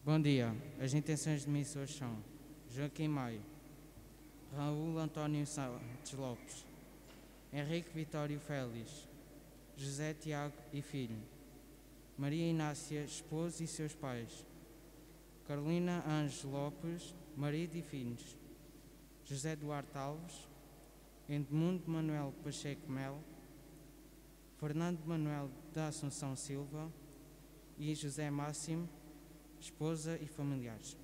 Bom dia. As intenções de missa hoje são Joaquim Maio, Raul António Santos Lopes, Henrique Vitório Félix, José Tiago e filho, Maria Inácia, esposo e seus pais, Carolina Ângelo Lopes, marido e filhos, José Duarte Alves, Edmundo Manuel Pacheco Melo, Fernando Manuel da Assunção Silva e José Máximo, esposa e familiares.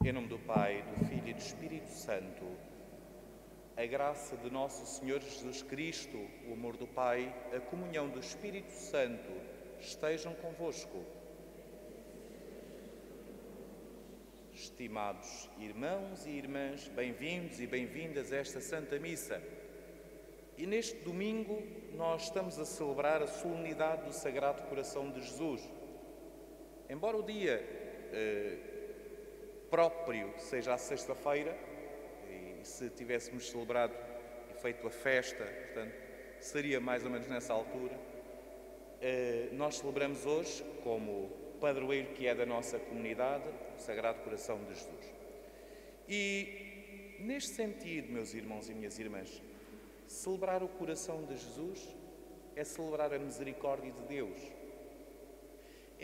Em nome do Pai, do Filho e do Espírito Santo, a graça de nosso Senhor Jesus Cristo, o amor do Pai, a comunhão do Espírito Santo estejam convosco. Estimados irmãos e irmãs, bem-vindos e bem-vindas a esta Santa Missa. E neste domingo nós estamos a celebrar a solenidade do Sagrado Coração de Jesus. Embora o dia próprio seja a sexta-feira, e se tivéssemos celebrado e feito a festa, portanto, seria mais ou menos nessa altura, nós celebramos hoje, como padroeiro que é da nossa comunidade, o Sagrado Coração de Jesus. E, neste sentido, meus irmãos e minhas irmãs, celebrar o coração de Jesus é celebrar a misericórdia de Deus.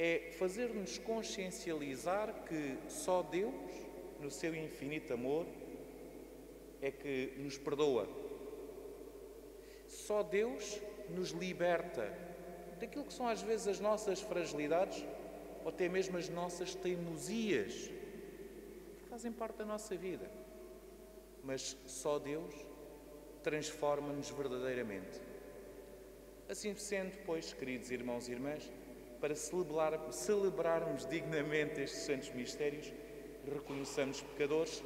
É fazer-nos consciencializar que só Deus, no seu infinito amor, é que nos perdoa. Só Deus nos liberta daquilo que são às vezes as nossas fragilidades ou até mesmo as nossas teimosias, que fazem parte da nossa vida. Mas só Deus transforma-nos verdadeiramente. Assim sendo, pois, queridos irmãos e irmãs, para celebrarmos dignamente estes santos mistérios, reconheçamos pecadores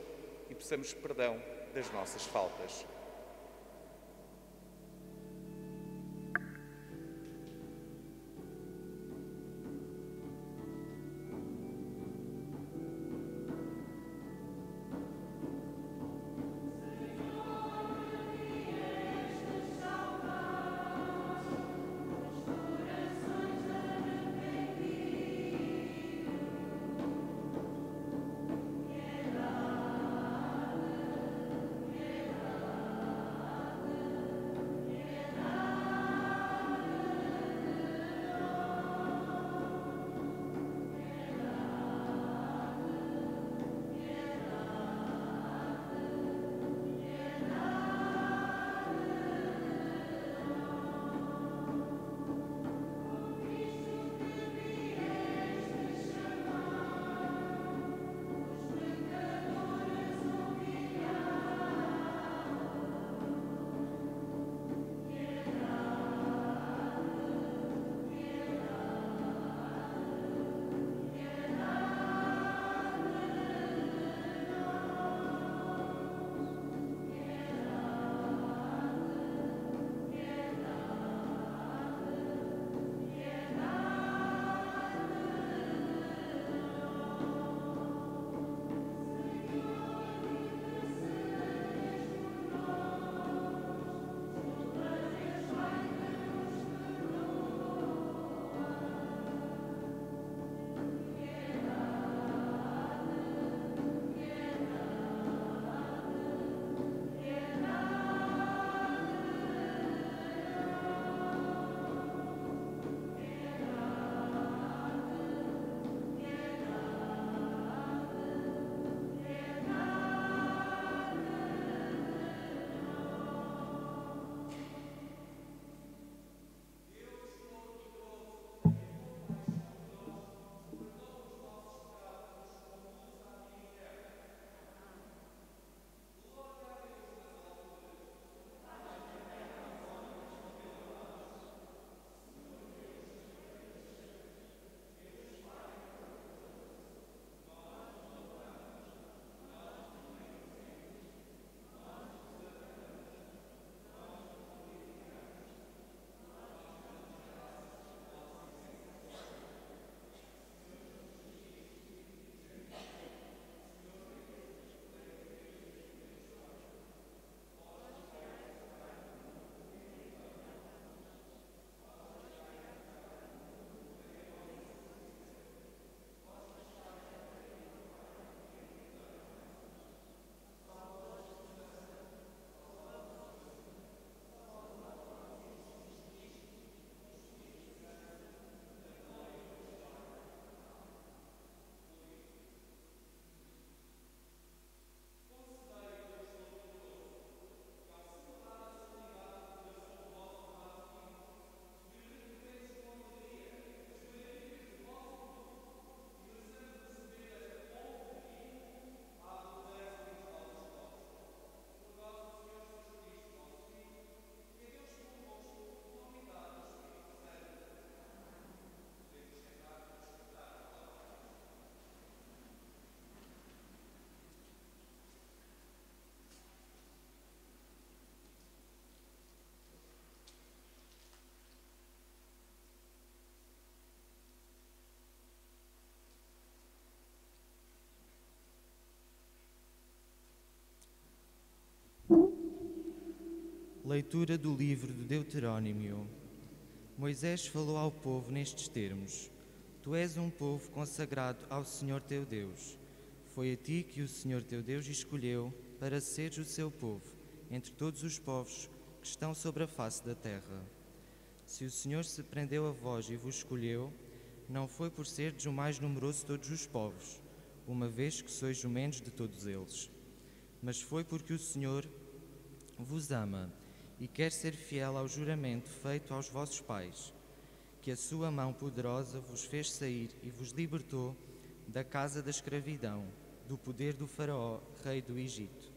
e peçamos perdão das nossas faltas. Leitura do livro do Deuteronômio. Moisés falou ao povo nestes termos: Tu és um povo consagrado ao Senhor teu Deus. Foi a ti que o Senhor teu Deus escolheu para seres o seu povo, entre todos os povos que estão sobre a face da terra. Se o Senhor se prendeu a vós e vos escolheu, não foi por serdes o mais numeroso de todos os povos, uma vez que sois o menos de todos eles, mas foi porque o Senhor vos ama e quer ser fiel ao juramento feito aos vossos pais, que a sua mão poderosa vos fez sair e vos libertou da casa da escravidão, do poder do faraó, rei do Egito.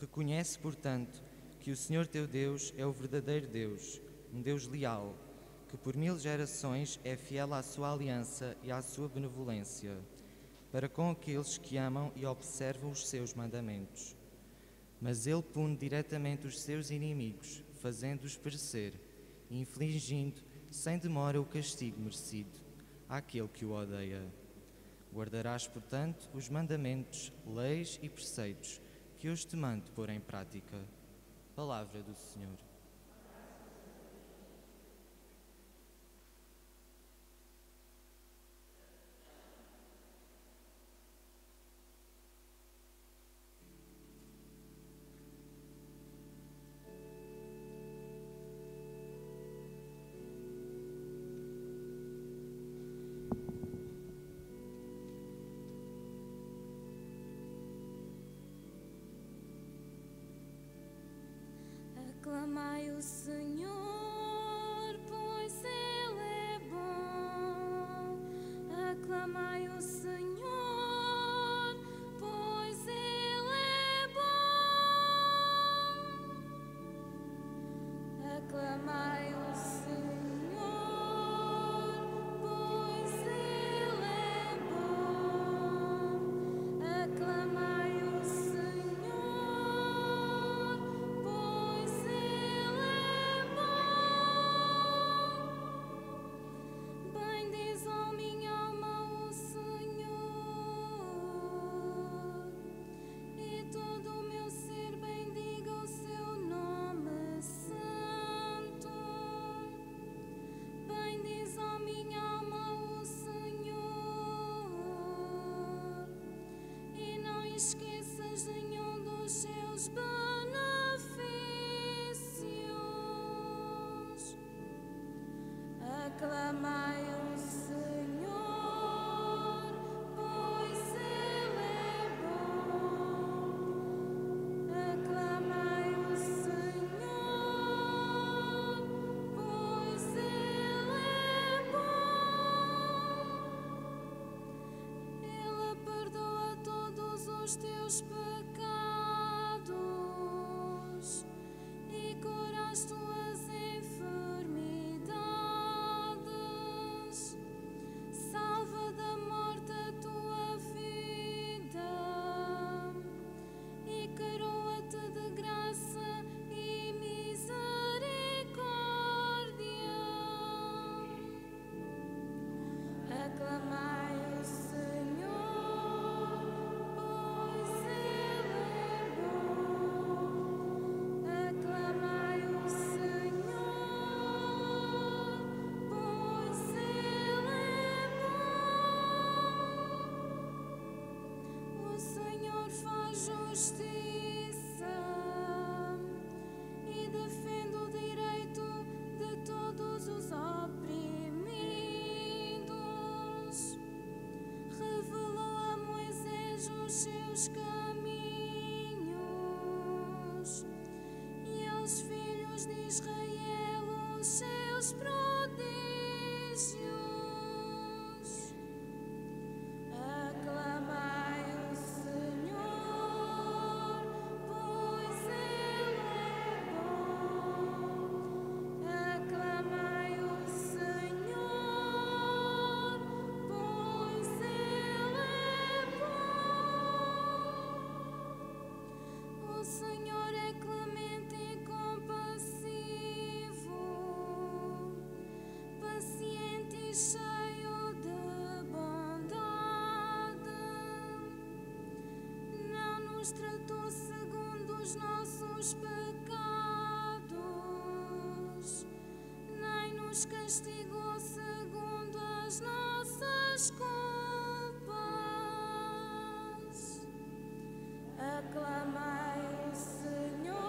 Reconhece, portanto, que o Senhor teu Deus é o verdadeiro Deus, um Deus leal, que por 1000 gerações é fiel à sua aliança e à sua benevolência, para com aqueles que amam e observam os seus mandamentos. Mas ele pune diretamente os seus inimigos, fazendo-os perecer, e infligindo sem demora o castigo merecido àquele que o odeia. Guardarás, portanto, os mandamentos, leis e preceitos que hoje te mando pôr em prática. Palavra do Senhor. Aclamai o Senhor, pois Ele é bom. Aclamai o Senhor, pois Ele é bom. Aclamai o Senhor, pois Ele é bom. Aclamai o Senhor, pois Ele é bom. Bendiz, ó minha alma, o Senhor, e todo o meu ser bendiga o seu nome santo. Bendiz, ó minha alma, o Senhor, e não esqueças nenhum dos seus benefícios. Aclamai o Senhor, pois Ele é bom. Aclamai o Senhor, pois Ele é bom. Ele perdoa todos os teus pecados e cura as tuas enfermidades. Salva da morte a tua vida e coroa-te de graça e misericórdia. Aclamai o Senhor, pois Ele é bom. Aclamai o Senhor, pois Ele é bom. O Senhor faz justiça e defende o direito de todos os oprimidos. Revelou a Moisés os seus caminhos e aos filhos de Israel os seus prodígios. Aclamai o Senhor, pois Ele é bom. Aclamai o Senhor, pois Ele é bom. O Senhor é clemente e compassivo, paciente e cheio de bondade. Não nos tratou segundo os nossos pecados, nos castigou segundo as nossas culpas. Aclamai o Senhor,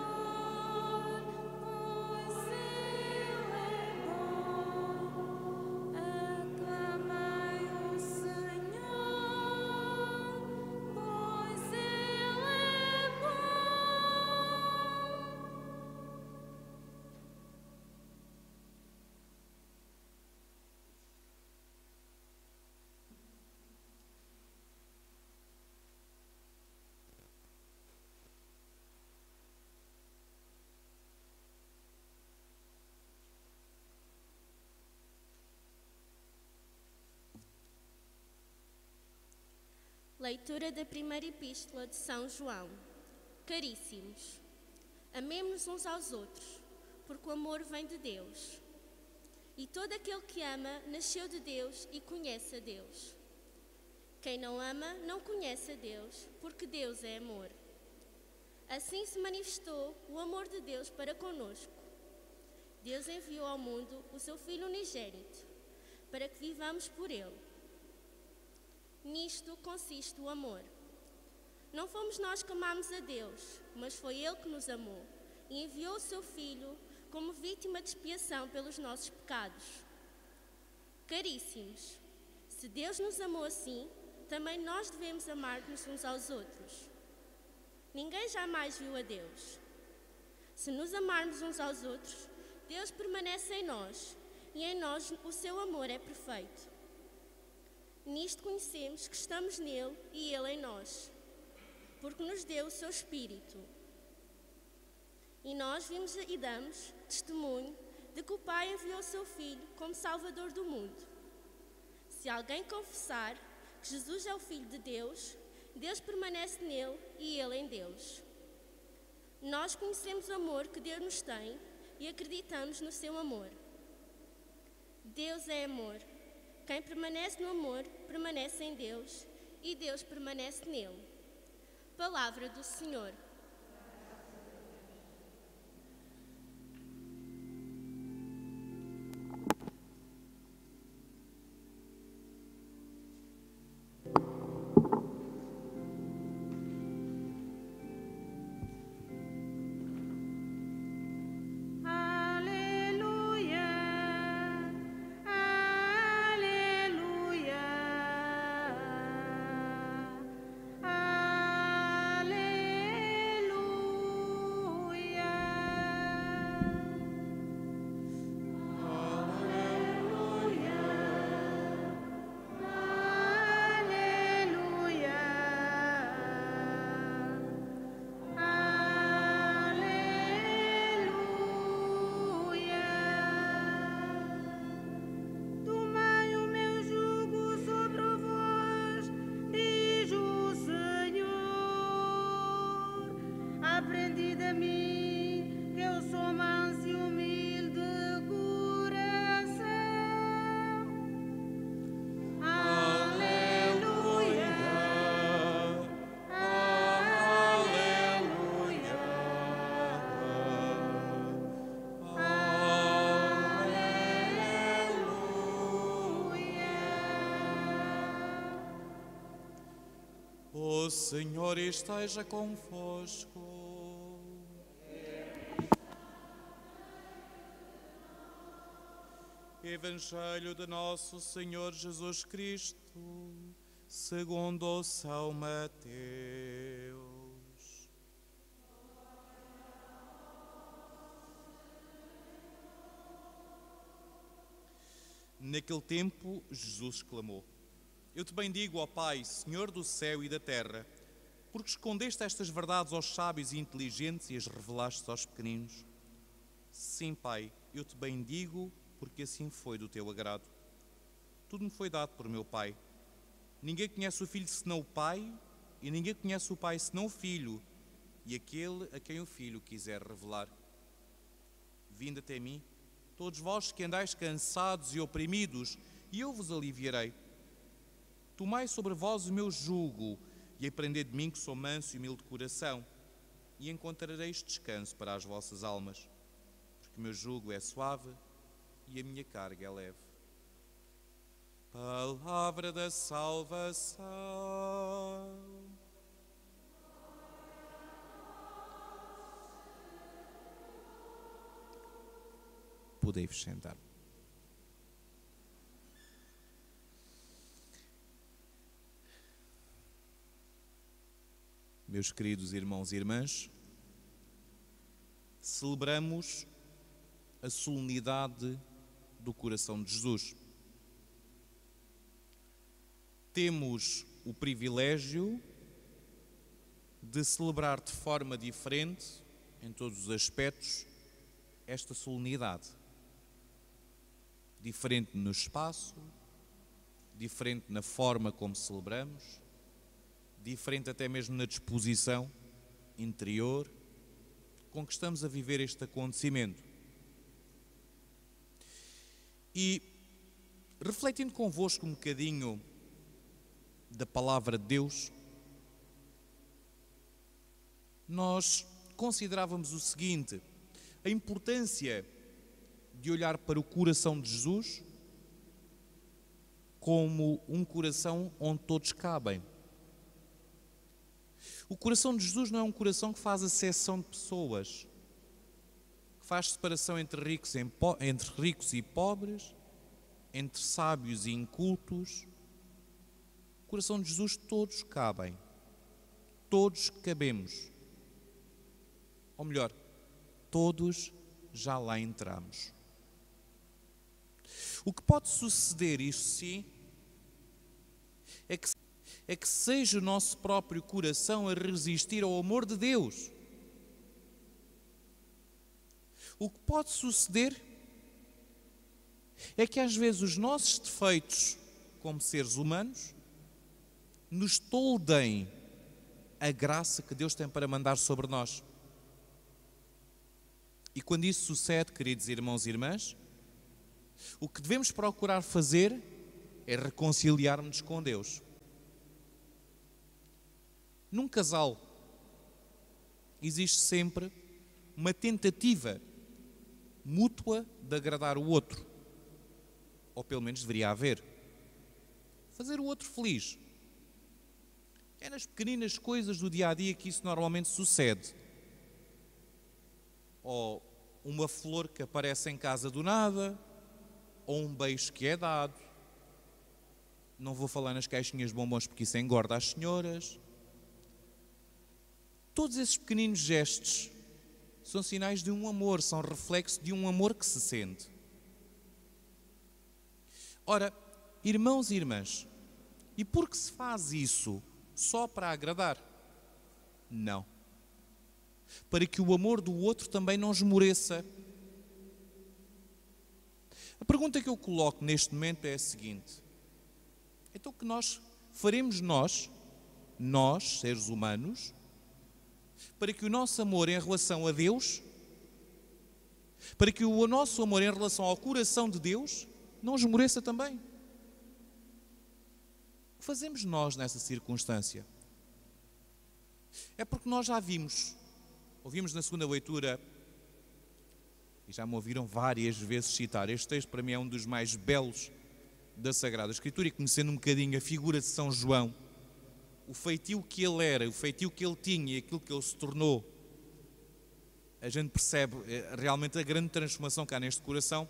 pois Ele é bom. Aclamai o Senhor, pois Ele é bom. Leitura da primeira epístola de São João. Caríssimos, amemo-nos uns aos outros, porque o amor vem de Deus. E todo aquele que ama nasceu de Deus e conhece a Deus. Quem não ama não conhece a Deus, porque Deus é amor. Assim se manifestou o amor de Deus para conosco. Deus enviou ao mundo o seu Filho unigênito, para que vivamos por ele. Nisto consiste o amor. Não fomos nós que amámos a Deus, mas foi Ele que nos amou e enviou o seu Filho como vítima de expiação pelos nossos pecados. Caríssimos, se Deus nos amou assim, também nós devemos amar-nos uns aos outros. Ninguém jamais viu a Deus. Se nos amarmos uns aos outros, Deus permanece em nós e em nós o seu amor é perfeito. Nisto conhecemos que estamos nele e ele em nós, porque nos deu o seu Espírito. E nós vimos e damos testemunho de que o Pai enviou o seu Filho como Salvador do mundo. Se alguém confessar que Jesus é o Filho de Deus, Deus permanece nele e ele em Deus. Nós conhecemos o amor que Deus nos tem e acreditamos no seu amor. Deus é amor. Quem permanece no amor, permanece em Deus, e Deus permanece nele. Palavra do Senhor. O Senhor esteja convosco. Evangelho de nosso Senhor Jesus Cristo, segundo o São Mateus. Naquele tempo, Jesus exclamou: Eu te bendigo, ó Pai, Senhor do céu e da terra, porque escondeste estas verdades aos sábios e inteligentes e as revelaste aos pequeninos. Sim, Pai, eu te bendigo, porque assim foi do teu agrado. Tudo me foi dado por meu Pai. Ninguém conhece o Filho senão o Pai, e ninguém conhece o Pai senão o Filho, e aquele a quem o Filho quiser revelar. Vinde até mim, todos vós que andais cansados e oprimidos, e eu vos aliviarei. Tomai sobre vós o meu jugo e aprendei de mim, que sou manso e humilde de coração, e encontrareis descanso para as vossas almas, porque o meu jugo é suave e a minha carga é leve. Palavra da salvação. Podei-vos sentar. Meus queridos irmãos e irmãs, celebramos a solenidade do coração de Jesus. Temos o privilégio de celebrar de forma diferente, em todos os aspectos, esta solenidade. Diferente no espaço, diferente na forma como celebramos, diferente até mesmo na disposição interior com que estamos a viver este acontecimento. E, refletindo convosco um bocadinho da palavra de Deus, nós considerávamos o seguinte: a importância de olhar para o coração de Jesus como um coração onde todos cabem. O coração de Jesus não é um coração que faz acessão de pessoas, que faz separação entre ricos e pobres, entre sábios e incultos. O coração de Jesus todos cabem, todos cabemos. Ou melhor, todos já lá entramos. O que pode suceder, isto sim, é que seja o nosso próprio coração a resistir ao amor de Deus. O que pode suceder é que às vezes os nossos defeitos como seres humanos nos toldem a graça que Deus tem para mandar sobre nós. E quando isso sucede, queridos irmãos e irmãs, o que devemos procurar fazer é reconciliar-nos com Deus. Num casal existe sempre uma tentativa mútua de agradar o outro. Ou pelo menos deveria haver. Fazer o outro feliz. É nas pequeninas coisas do dia-a-dia que isso normalmente sucede. Ou uma flor que aparece em casa do nada, ou um beijo que é dado. Não vou falar nas caixinhas de bombons porque isso engorda as senhoras. Todos esses pequeninos gestos são sinais de um amor, são reflexo de um amor que se sente. Ora, irmãos e irmãs, e por que se faz isso só para agradar? Não. Para que o amor do outro também não esmoreça. A pergunta que eu coloco neste momento é a seguinte: então o que nós faremos nós, seres humanos, para que o nosso amor em relação a Deus, para que o nosso amor em relação ao coração de Deus não esmoreça também? O que fazemos nós nessa circunstância? É porque nós já ouvimos na segunda leitura, e já me ouviram várias vezes citar, este texto para mim é um dos mais belos da Sagrada Escritura, e conhecendo um bocadinho a figura de São João, o feitio que ele era, o feitio que ele tinha e aquilo que ele se tornou, a gente percebe realmente a grande transformação que há neste coração.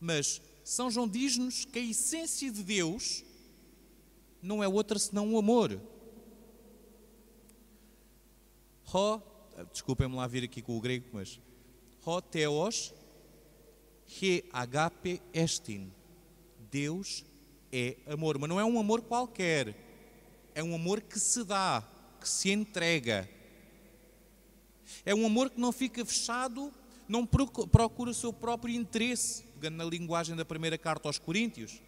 Mas São João diz-nos que a essência de Deus não é outra senão o amor. Desculpem-me lá vir aqui com o grego, mas theos he agape estin. Deus é amor, mas não é um amor qualquer. É um amor que se dá, que se entrega. É um amor que não fica fechado, não procura o seu próprio interesse, pegando na linguagem da primeira carta aos Coríntios.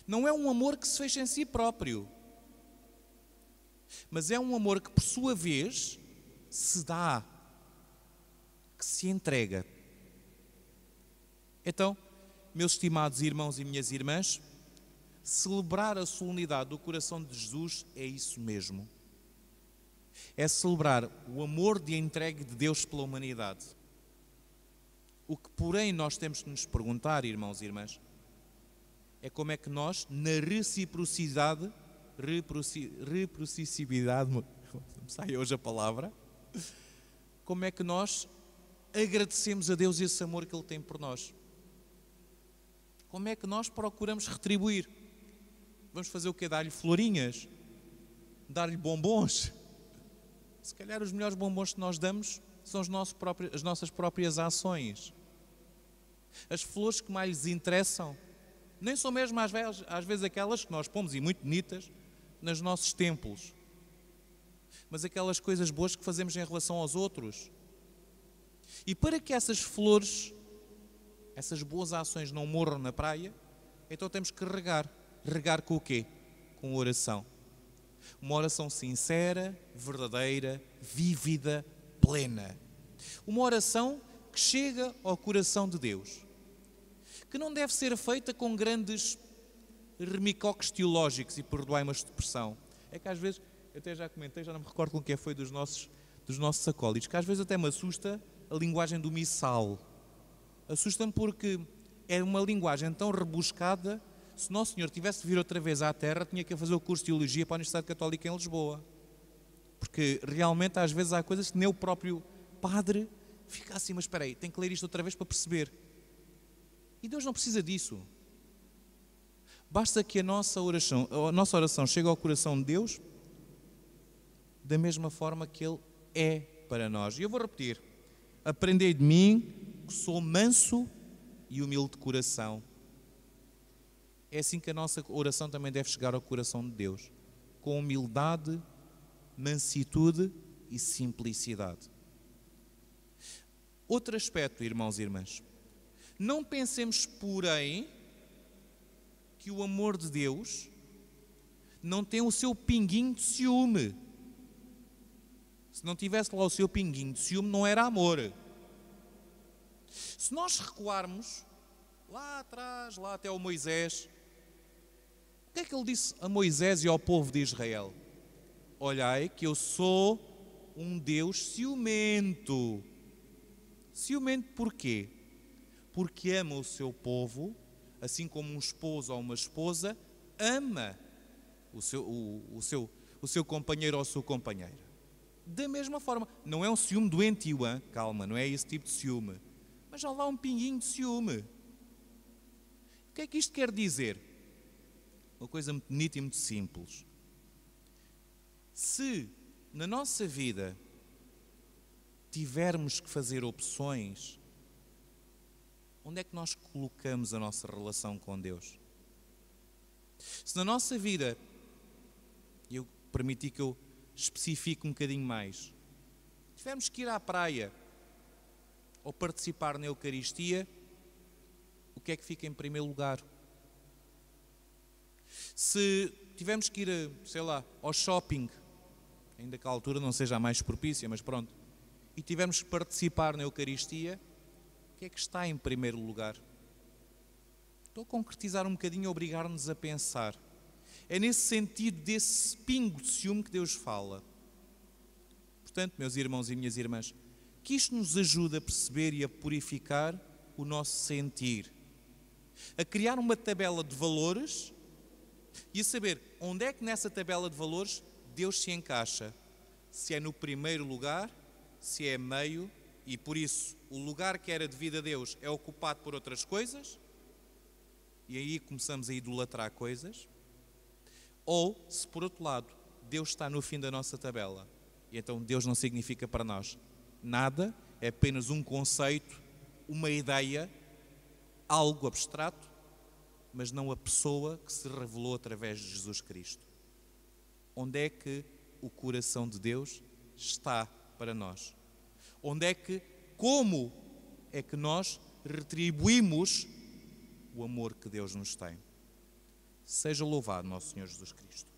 Não é um amor que se fecha em si próprio, mas é um amor que, por sua vez, se dá, que se entrega. Então, meus estimados irmãos e minhas irmãs, celebrar a solenidade do coração de Jesus é isso mesmo. É celebrar o amor de entrega de Deus pela humanidade. O que, porém, nós temos que nos perguntar, irmãos e irmãs, é como é que nós, na reciprocidade, não sai hoje a palavra, como é que nós agradecemos a Deus esse amor que Ele tem por nós? Como é que nós procuramos retribuir? Vamos fazer o quê? Dar-lhe florinhas? Dar-lhe bombons? Se calhar os melhores bombons que nós damos são as nossas próprias ações. As flores que mais lhes interessam nem são mesmo às vezes aquelas que nós pomos, e muito bonitas, nos nossos templos, mas aquelas coisas boas que fazemos em relação aos outros. E para que essas flores, essas boas ações não morram na praia, então temos que regar. Regar com o quê? Com oração. Uma oração sincera, verdadeira, vívida, plena. Uma oração que chega ao coração de Deus. Que não deve ser feita com grandes remicoques teológicos, e perdoai-me a expressão. É que às vezes, eu até já comentei, já não me recordo com o que foi dos nossos acólitos, que às vezes até me assusta a linguagem do missal. Assusta-me porque é uma linguagem tão rebuscada. Se Nosso Senhor tivesse de vir outra vez à Terra, tinha que fazer o curso de Teologia para a Universidade Católica em Lisboa. Porque realmente às vezes há coisas que nem o próprio padre fica assim, mas espera aí, tenho que ler isto outra vez para perceber. E Deus não precisa disso. Basta que a nossa oração chegue ao coração de Deus da mesma forma que Ele é para nós. E eu vou repetir. Aprendei de mim, que sou manso e humilde de coração. É assim que a nossa oração também deve chegar ao coração de Deus. Com humildade, mansitude e simplicidade. Outro aspecto, irmãos e irmãs. Não pensemos, porém, que o amor de Deus não tem o seu pinguinho de ciúme. Se não tivesse lá o seu pinguinho de ciúme, não era amor. Se nós recuarmos lá atrás, lá até o Moisés, o que é que ele disse a Moisés e ao povo de Israel? Olhai que eu sou um Deus ciumento. Ciumento porquê? Porque ama o seu povo, assim como um esposo ou uma esposa ama o seu companheiro ou a sua companheira. Da mesma forma, não é um ciúme doentio, hein? Calma, não é esse tipo de ciúme. Mas já lá um pinguinho de ciúme. O que é que isto quer dizer? Uma coisa muito bonita e muito simples. Se na nossa vida tivermos que fazer opções, onde é que nós colocamos a nossa relação com Deus? Se na nossa vida, e eu permiti que eu especifique um bocadinho mais, tivermos que ir à praia ou participar na Eucaristia, o que é que fica em primeiro lugar? Se tivermos que ir, sei lá, ao shopping, ainda que a altura não seja a mais propícia, mas pronto, e tivermos que participar na Eucaristia, o que é que está em primeiro lugar? Estou a concretizar um bocadinho, a obrigar-nos a pensar. É nesse sentido, desse pingo de ciúme que Deus fala. Portanto, meus irmãos e minhas irmãs, que isto nos ajude a perceber e a purificar o nosso sentir. A criar uma tabela de valores e a saber onde é que nessa tabela de valores Deus se encaixa. Se é no primeiro lugar, se é meio, e por isso o lugar que era devido a Deus é ocupado por outras coisas, e aí começamos a idolatrar coisas, ou se por outro lado Deus está no fim da nossa tabela, e então Deus não significa para nós nada, é apenas um conceito, uma ideia, algo abstrato, mas não a pessoa que se revelou através de Jesus Cristo. Onde é que o coração de Deus está para nós? Onde é que, como é que nós retribuímos o amor que Deus nos tem? Seja louvado nosso Senhor Jesus Cristo.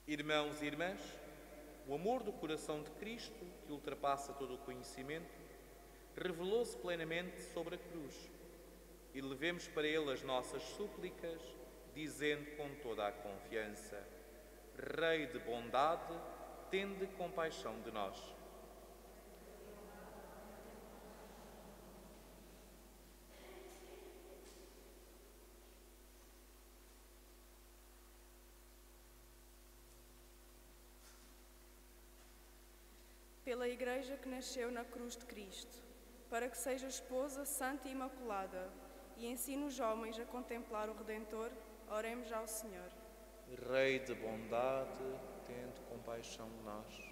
Irmãos e irmãs, o amor do coração de Cristo, que ultrapassa todo o conhecimento, revelou-se plenamente sobre a cruz. E levemos para ele as nossas súplicas, dizendo com toda a confiança: Rei de bondade, tende compaixão de nós. Pela Igreja que nasceu na cruz de Cristo, para que seja esposa santa e imaculada e ensine os homens a contemplar o Redentor, oremos ao Senhor. Rei de bondade, tende compaixão de nós.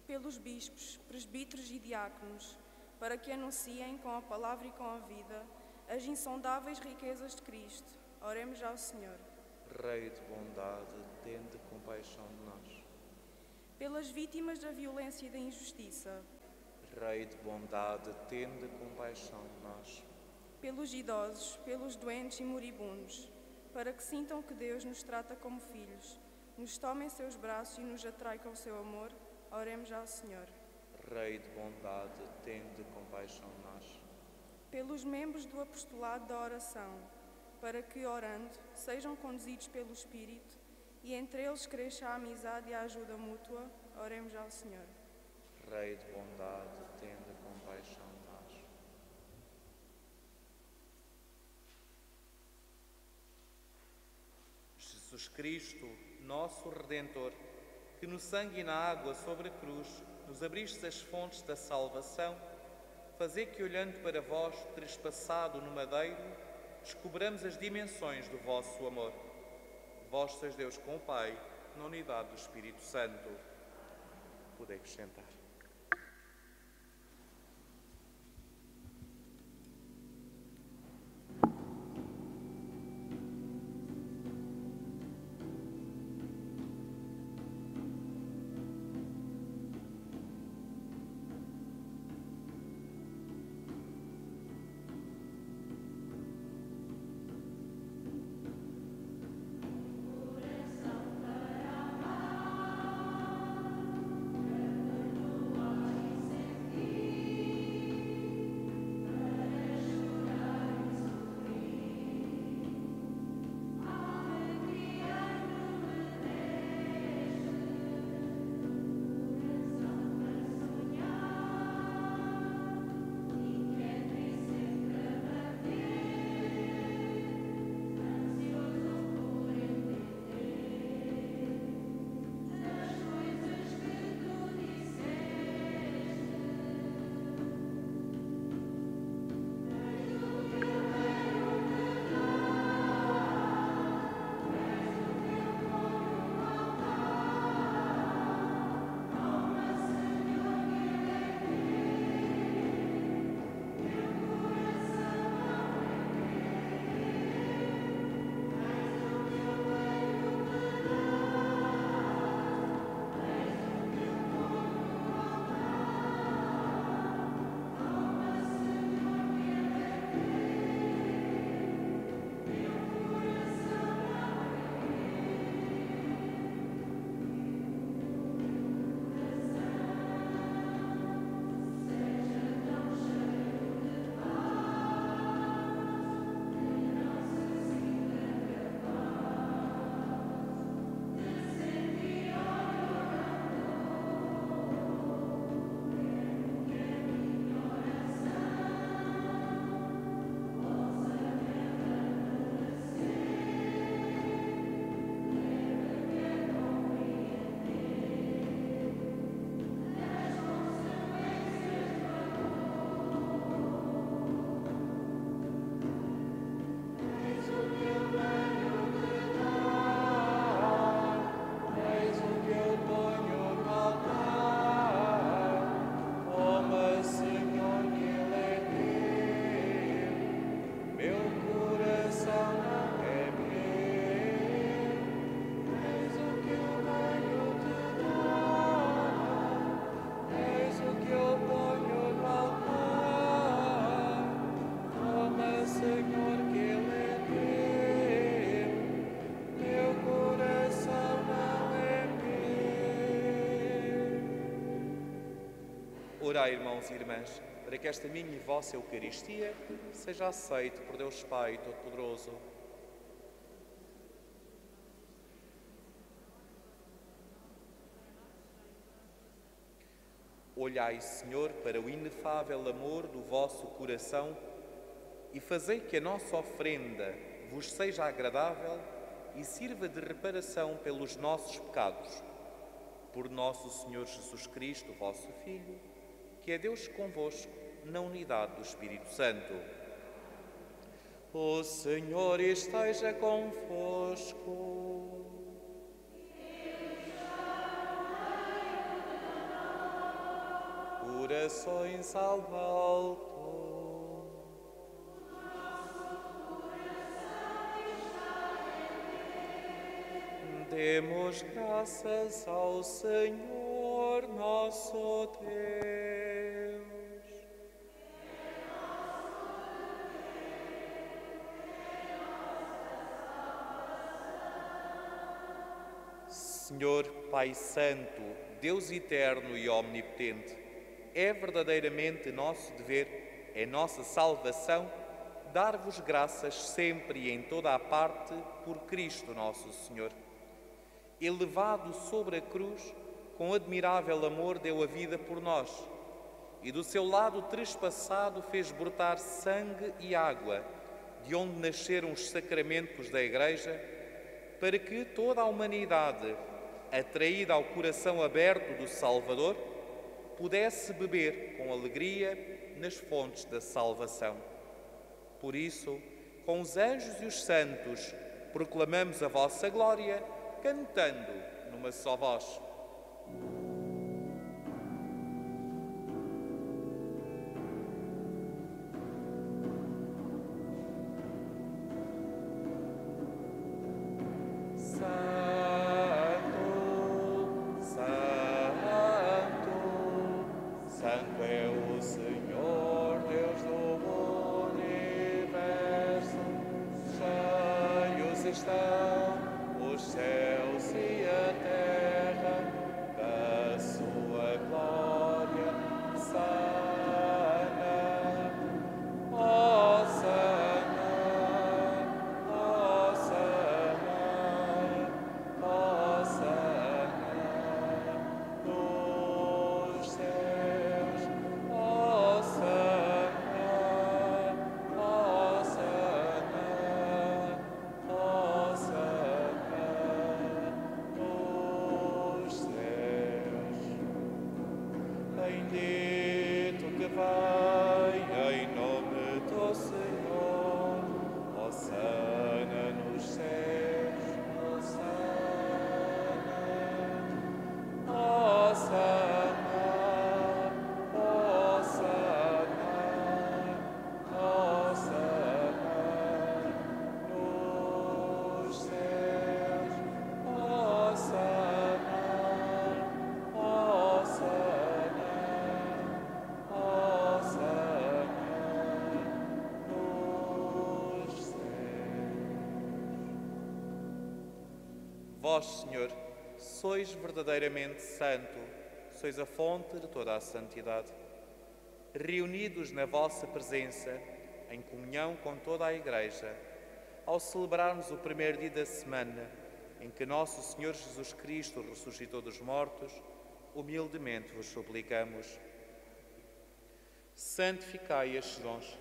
Pelos bispos, presbíteros e diáconos, para que anunciem com a palavra e com a vida as insondáveis riquezas de Cristo, oremos ao Senhor. Rei de bondade, tende compaixão de nós. Pelas vítimas da violência e da injustiça, Rei de bondade, tende compaixão de nós. pelos idosos, pelos doentes e moribundos, para que sintam que Deus nos trata como filhos, nos tome em seus braços e nos atrai com o seu amor, oremos ao Senhor. Rei de bondade, tende compaixão de nós. Pelos membros do apostolado da oração, para que, orando, sejam conduzidos pelo Espírito e entre eles cresça a amizade e a ajuda mútua, oremos ao Senhor. Rei de bondade, tende compaixão de nós. Jesus Cristo, nosso Redentor, que no sangue e na água sobre a cruz nos abristes as fontes da salvação, fazei que, olhando para vós, trespassado no madeiro, descobramos as dimensões do vosso amor. Vós sois Deus com o Pai, na unidade do Espírito Santo. Podemos sentar. Orai, irmãos e irmãs, para que esta minha e vossa Eucaristia seja aceita por Deus Pai Todo-Poderoso. Olhai, Senhor, para o inefável amor do vosso coração e fazei que a nossa ofrenda vos seja agradável e sirva de reparação pelos nossos pecados. Por nosso Senhor Jesus Cristo, vosso Filho, que é Deus convosco, na unidade do Espírito Santo. O Senhor esteja convosco. Corações ao alto. Demos graças ao Senhor nosso Deus. Senhor Pai Santo, Deus eterno e omnipotente, é verdadeiramente nosso dever, é nossa salvação, dar-vos graças sempre e em toda a parte por Cristo nosso Senhor. Elevado sobre a cruz, com admirável amor deu a vida por nós, e do seu lado trespassado fez brotar sangue e água, de onde nasceram os sacramentos da Igreja, para que toda a humanidade, atraída ao coração aberto do Salvador, pudesse beber com alegria nas fontes da salvação. Por isso, com os anjos e os santos, proclamamos a vossa glória, cantando numa só voz. Vós, Senhor, sois verdadeiramente santo, sois a fonte de toda a santidade. Reunidos na vossa presença, em comunhão com toda a Igreja, ao celebrarmos o primeiro dia da semana em que nosso Senhor Jesus Cristo ressuscitou dos mortos, humildemente vos suplicamos. Santificai estes dons,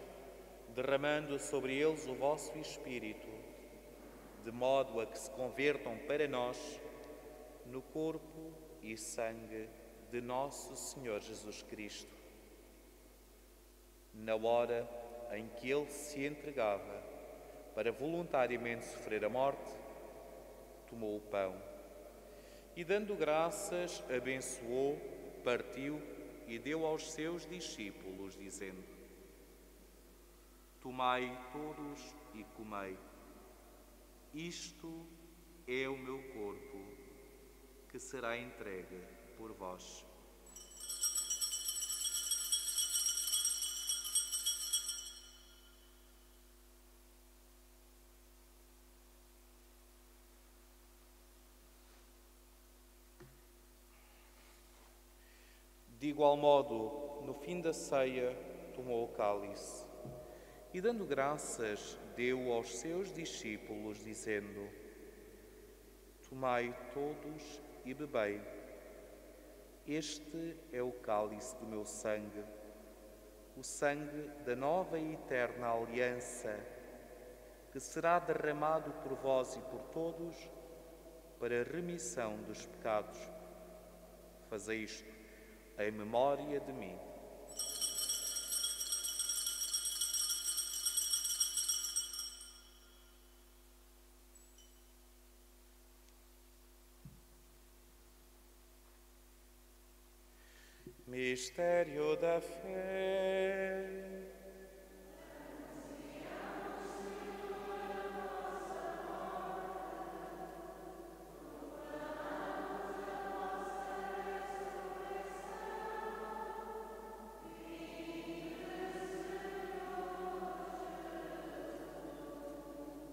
derramando sobre eles o vosso Espírito, de modo a que se convertam para nós no corpo e sangue de nosso Senhor Jesus Cristo. Na hora em que Ele se entregava para voluntariamente sofrer a morte, tomou o pão e, dando graças, abençoou, partiu e deu aos seus discípulos, dizendo: Tomai todos e comei. Isto é o meu corpo, que será entregue por vós. De igual modo, no fim da ceia, tomou o cálice e, dando graças, deu aos seus discípulos, dizendo: Tomai todos e bebei. Este é o cálice do meu sangue, o sangue da nova e eterna aliança, que será derramado por vós e por todos para a remissão dos pecados. Fazei isto em memória de mim. Mistério da fé.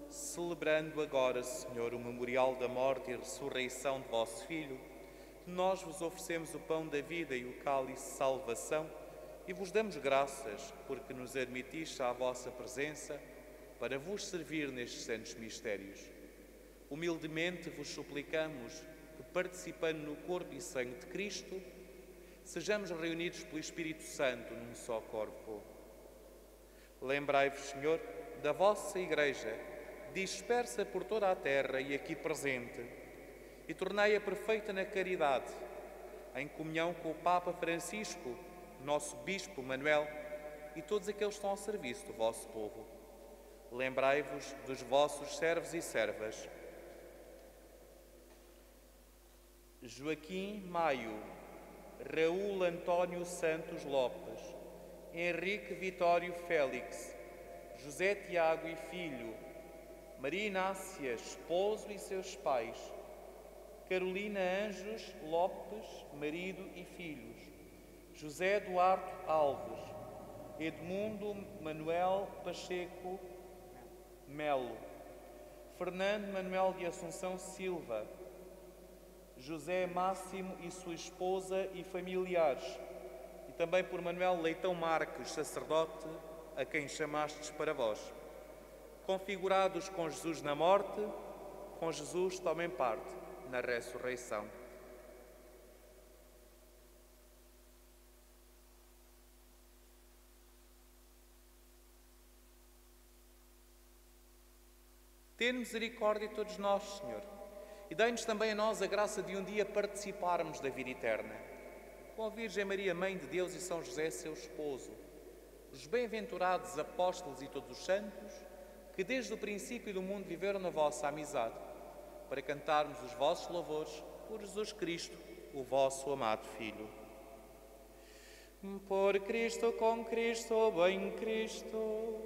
Celebrando agora, Senhor, o memorial da morte e ressurreição de vosso Filho, nós vos oferecemos o pão da vida e o cálice de salvação e vos damos graças porque nos admitiste à vossa presença para vos servir nestes santos mistérios. Humildemente vos suplicamos que, participando no corpo e sangue de Cristo, sejamos reunidos pelo Espírito Santo num só corpo. Lembrai-vos, Senhor, da vossa Igreja, dispersa por toda a terra e aqui presente, e tornei-a perfeita na caridade, em comunhão com o Papa Francisco, nosso Bispo Manuel e todos aqueles que estão ao serviço do vosso povo. Lembrai-vos dos vossos servos e servas. Joaquim Maio, Raul António Santos Lopes, Henrique Vitório Félix, José Tiago e Filho, Maria Inácia, esposo e seus pais, Carolina Anjos Lopes, marido e filhos, José Duarte Alves, Edmundo Manuel Pacheco Melo, Fernando Manuel de Assunção Silva, José Máximo e sua esposa e familiares, e também por Manuel Leitão Marques, sacerdote, a quem chamastes para vós. Configurados com Jesus na morte, com Jesus tomem parte na ressurreição. Tende misericórdia de todos nós, Senhor, e dai-nos também a nós a graça de um dia participarmos da vida eterna. Com a Virgem Maria, Mãe de Deus, e São José, seu esposo, os bem-aventurados apóstolos e todos os santos, que desde o princípio do mundo viveram na vossa amizade, para cantarmos os vossos louvores por Jesus Cristo, o vosso amado Filho. Por Cristo, com Cristo, em Cristo,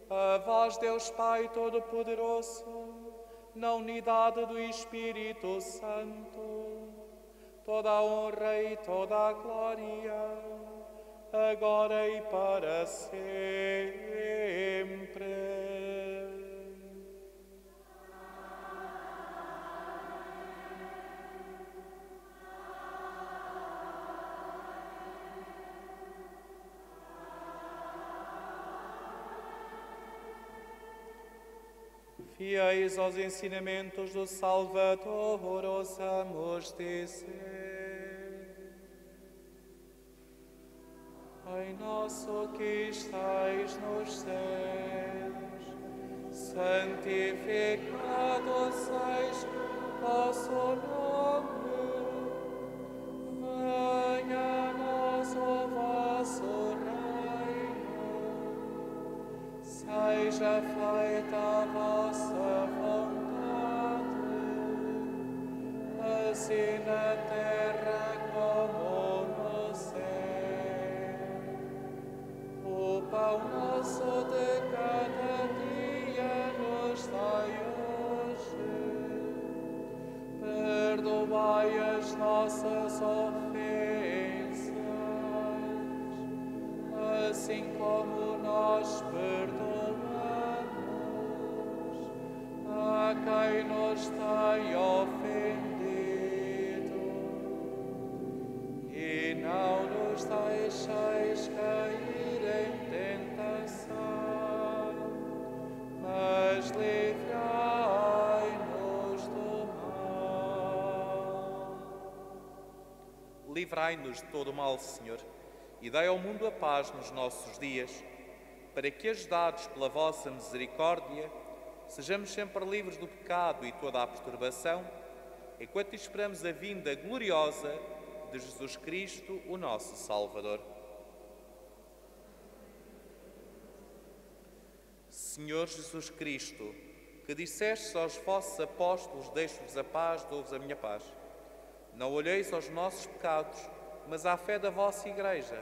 a vós, Deus Pai Todo-Poderoso, na unidade do Espírito Santo, toda a honra e toda a glória, agora e para sempre. Fiéis aos ensinamentos do Salvador, ousamos dizer: Pai nosso que estais nos céus, santificado seja o vosso nome. Venha a nós o vosso reino. Seja feita a vossa vontade, assim na terra como no céu. O pão nosso de cada dia nos dai hoje. Perdoai as nossas ofensas, assim como nós perdoamos a quem nos tem ofendido. E não nos deixeis Livrai-nos de todo o mal, Senhor, e dai ao mundo a paz nos nossos dias, para que, ajudados pela vossa misericórdia, sejamos sempre livres do pecado e toda a perturbação, enquanto esperamos a vinda gloriosa de Jesus Cristo, o nosso Salvador. Senhor Jesus Cristo, que dissestes aos vossos apóstolos: deixo-vos a paz, dou-vos a minha paz. Não olheis aos nossos pecados, mas à fé da vossa Igreja,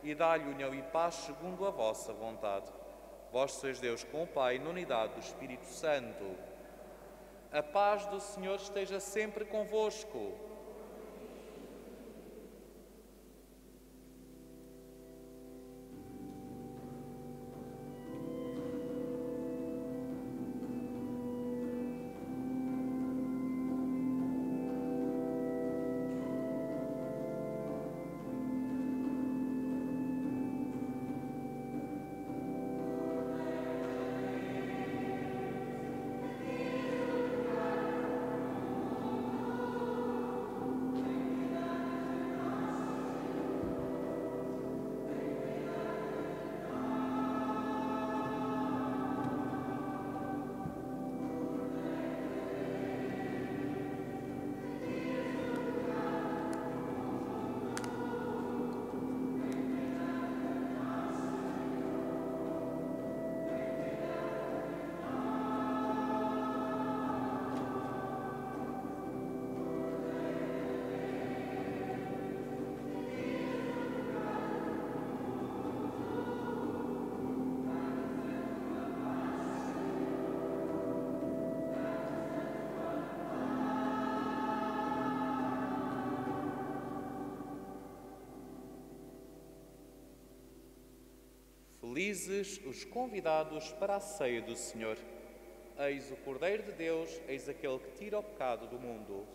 e dá-lhe união e paz segundo a vossa vontade. Vós sois Deus com o Pai, na unidade do Espírito Santo. A paz do Senhor esteja sempre convosco. Felizes os convidados para a ceia do Senhor. Eis o Cordeiro de Deus, eis aquele que tira o pecado do mundo.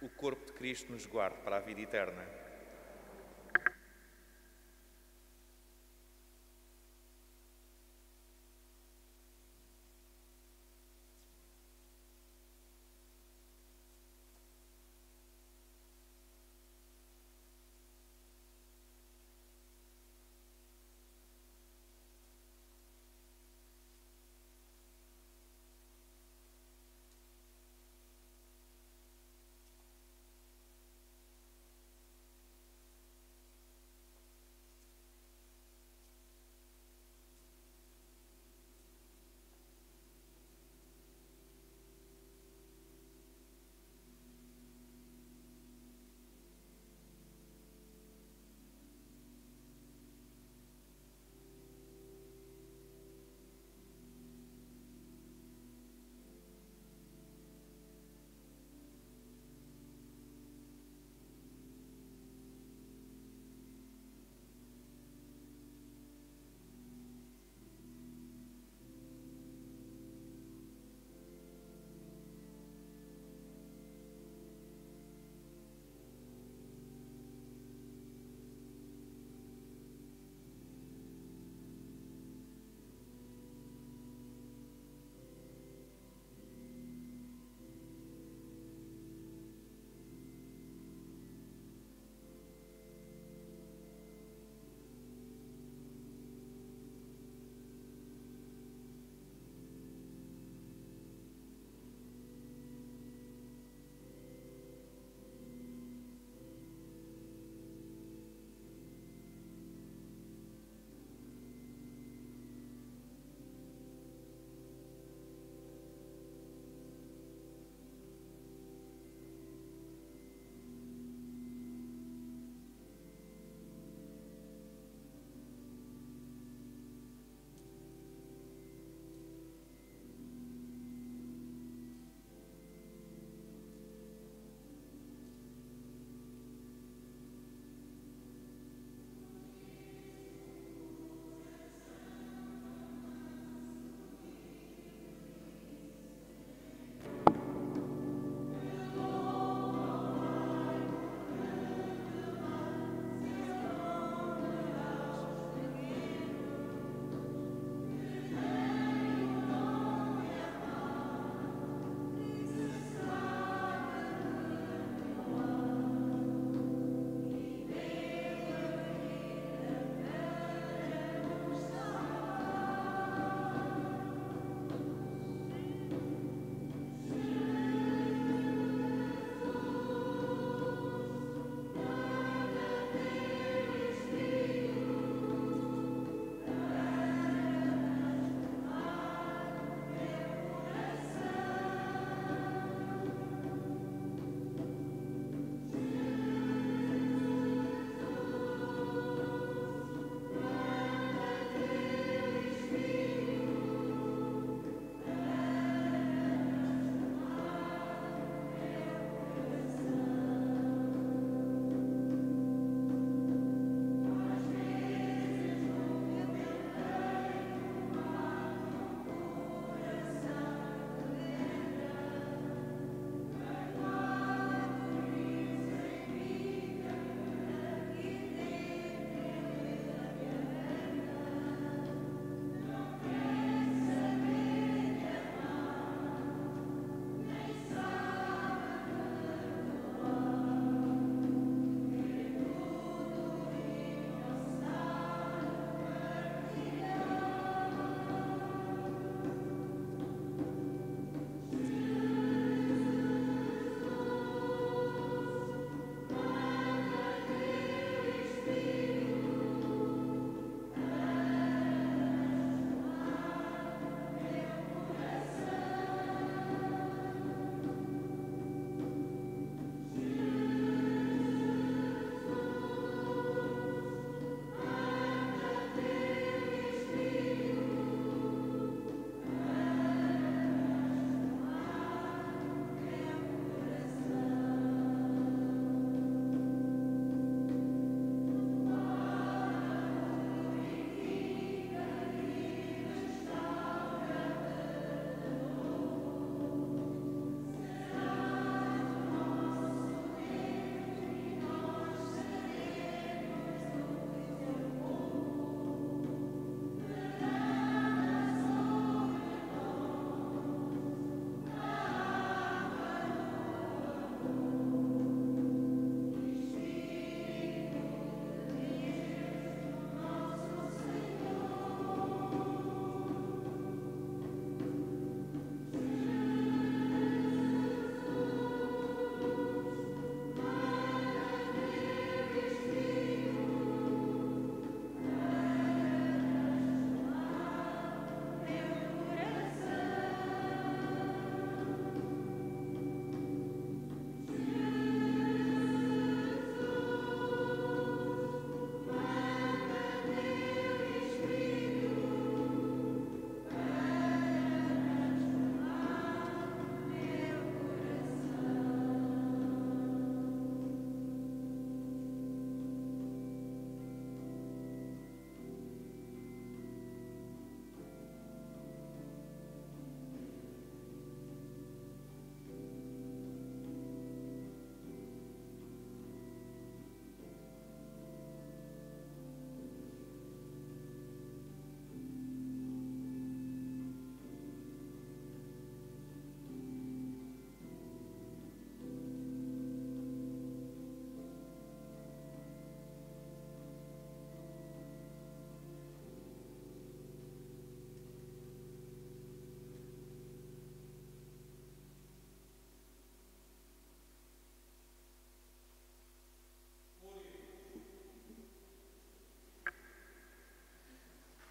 O corpo de Cristo nos guarde para a vida eterna.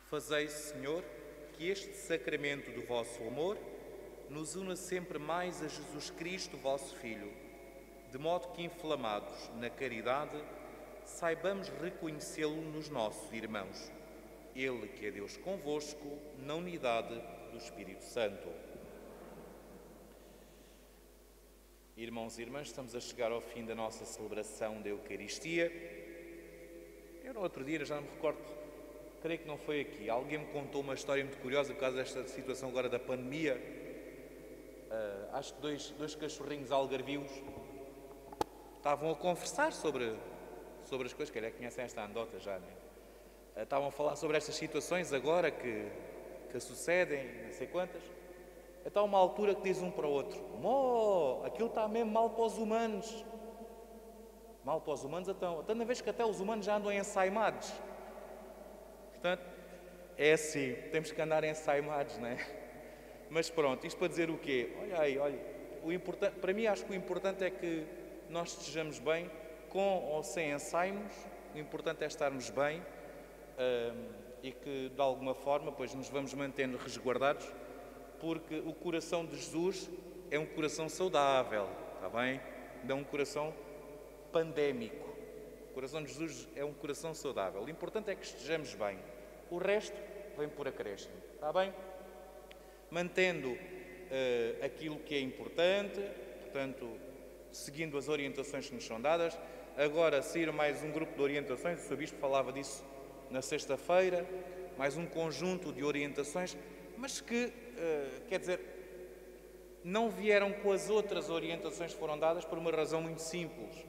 Fazei, Senhor, que este sacramento do vosso amor nos una sempre mais a Jesus Cristo, vosso Filho, de modo que, inflamados na caridade, saibamos reconhecê-lo nos nossos irmãos. Ele que é Deus convosco, na unidade do Espírito Santo. Irmãos e irmãs, estamos a chegar ao fim da nossa celebração da Eucaristia. Eu no outro dia, já não me recordo, creio que não foi aqui, alguém me contou uma história muito curiosa por causa desta situação agora da pandemia. Acho que dois cachorrinhos algarvios estavam a conversar sobre as coisas, que conhecem esta anedota já, né? Estavam a falar sobre estas situações agora que sucedem, não sei quantas. Então, uma altura que diz um para o outro: aquilo está mesmo mal para os humanos. Mal para os humanos, então na vez que até os humanos já andam ensaimados. Portanto, é assim, temos que andar ensaimados, não é? Mas pronto, isto para dizer o quê? Olha, o importante, para mim acho que o importante é que nós estejamos bem, com ou sem ensaimos. O importante é estarmos bem e que, de alguma forma, pois nos vamos mantendo resguardados, porque o coração de Jesus é um coração saudável, está bem? Não é um coração pandémico. O coração de Jesus é um coração saudável. O importante é que estejamos bem. O resto vem por acréscimo, está bem? Mantendo aquilo que é importante, portanto, seguindo as orientações que nos são dadas. Agora saíram mais um grupo de orientações, o Sr. Bispo falava disso na sexta-feira, mais um conjunto de orientações, mas que, quer dizer, não vieram com as outras orientações que foram dadas por uma razão muito simples,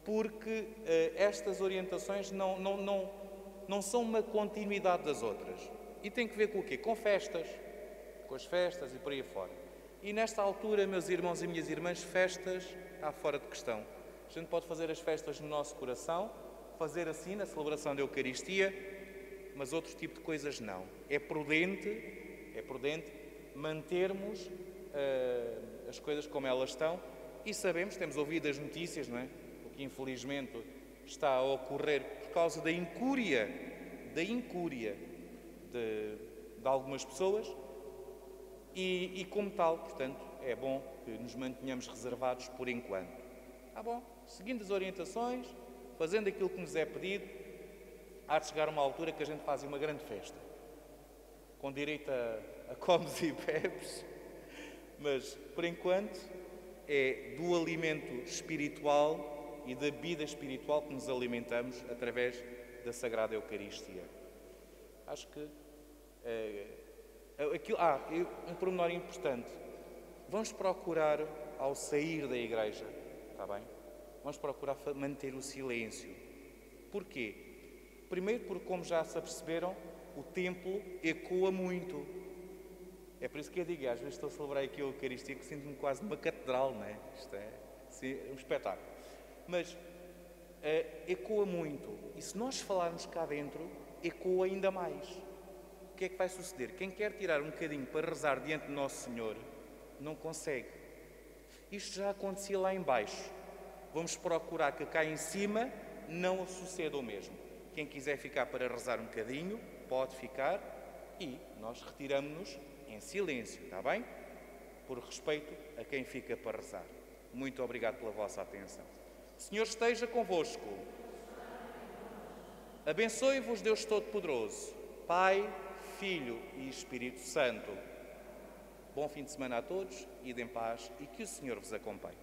porque estas orientações não são uma continuidade das outras. E tem que ver com o quê? Com festas, com as festas e por aí fora. E nesta altura, meus irmãos e minhas irmãs, festas está fora de questão. A gente pode fazer as festas no nosso coração, fazer assim na celebração da Eucaristia, mas outro tipo de coisas não. É prudente mantermos as coisas como elas estão, e sabemos, temos ouvido as notícias, não é? O que infelizmente está a ocorrer por causa da incúria de algumas pessoas, e como tal, portanto, é bom que nos mantenhamos reservados por enquanto. Está bom? Seguindo as orientações, fazendo aquilo que nos é pedido, há de chegar uma altura que a gente faz uma grande festa, com direito a comes e bebes, mas, por enquanto, é do alimento espiritual e da vida espiritual que nos alimentamos através da Sagrada Eucaristia. Acho que um pormenor importante. Vamos procurar, ao sair da igreja, está bem? Vamos procurar manter o silêncio. Porquê? Primeiro porque, como já se aperceberam, o templo ecoa muito. É por isso que eu digo, às vezes estou a celebrar aqui a Eucaristia, que sinto-me quase numa catedral, não é? Isto é um espetáculo. Mas ecoa muito. E se nós falarmos cá dentro, ecoa ainda mais. O que é que vai suceder? Quem quer tirar um bocadinho para rezar diante de Nosso Senhor, não consegue. Isto já acontecia lá em baixo. Vamos procurar que cá em cima não suceda o mesmo. Quem quiser ficar para rezar um bocadinho, pode ficar, e nós retiramos-nos em silêncio, está bem? Por respeito a quem fica para rezar. Muito obrigado pela vossa atenção. O Senhor esteja convosco. Abençoe-vos Deus Todo-Poderoso, Pai, Filho e Espírito Santo. Bom fim de semana a todos, ide em paz e que o Senhor vos acompanhe.